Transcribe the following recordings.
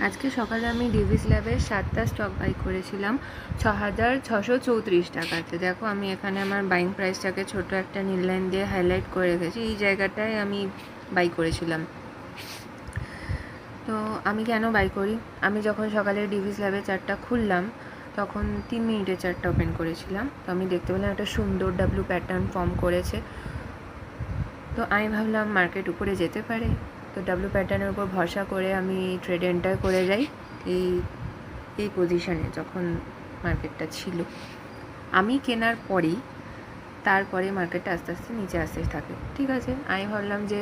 আজকে সকালে আমি ডিভিস ল্যাবের 7টা স্টক বাই করেছিলাম 6,634 টাকাতে। দেখো আমি এখানে আমার বাইং প্রাইসটাকে ছোট একটা নীল লাইন দিয়ে হাইলাইট করে রেখেছি। এই জায়গাটায় আমি বাই করেছিলাম। তো আমি কেন বাই করি, আমি যখন সকালে ডিভিস ল্যাবের চার্টটা খুললাম তখন 3 মিনিটের চার্টটা ওপেন করেছিলাম। তো আমি দেখতে পেলাম একটা সুন্দর ডাব্লু প্যাটার্ন ফর্ম করেছে। তো আমি ভাবলাম মার্কেট উপরে যেতে পারে। তো ডাব্লু প্যাটার্নের উপর ভরসা করে আমি ট্রেড এন্টার করে যাই এই পজিশনে যখন মার্কেটটা ছিল। আমি কেনার পরেই তারপরে মার্কেটটা আস্তে আস্তে নিচে আসতে থাকে। ঠিক আছে, আমি ভাবলাম যে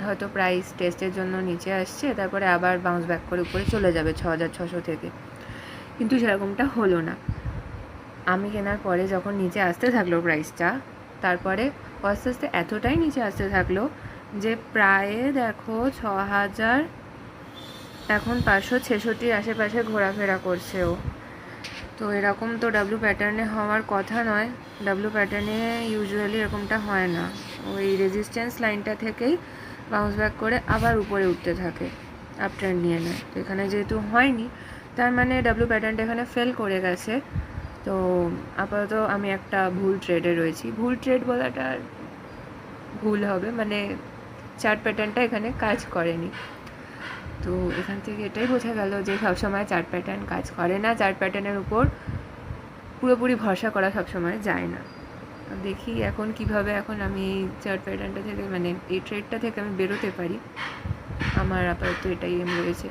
হয়তো প্রাইস টেস্টের জন্য নিচে আসছে, তারপরে আবার বাউন্স ব্যাক করে উপরে চলে যাবে 6,600 থেকে, কিন্তু সেরকমটা হলো না। আমি কেনার পরে যখন নিচে আসতে থাকলো প্রাইসটা, তারপরে আস্তে আস্তে এতটাই নিচে আসতে থাকলো যে প্রায় দেখো 6,000 এখন 566 আশেপাশে ঘোরাফেরা করছে ও। তো এরকম তো ডাব্লু প্যাটার্নে হওয়ার কথা নয়। ডাব্লু প্যাটার্নে ইউজুয়ালি এরকমটা হয় না। ওই রেজিস্ট্যান্স লাইনটা থেকেই বাউন্স ব্যাক করে আবার উপরে উঠতে থাকে, আপ ট্রেন্ড নিয়ে নেয়। তো এখানে যেহেতু হয়নি, তার মানে ডাব্লু প্যাটার্নটা এখানে ফেল করে গেছে। তো আপাতত আমি একটা ভুল ট্রেডে রয়েছি। ভুল ট্রেড বলাটা ভুল হবে, মানে চার্ট প্যাটার্নটা এখানে কাজ করেনি। তো এখান থেকে এটাই বোঝা গেল যে সবসময় চার্ট প্যাটার্ন কাজ করে না, চার্ট প্যাটার্নের উপর পুরোপুরি ভরসা করা সবসময় যায় না। দেখি এখন কিভাবে এখন আমি এই চার্ট প্যাটার্নটা থেকে, মানে এই ট্রেডটা থেকে আমি বেরোতে পারি। আমার আপাতত এটাই এম রয়েছে।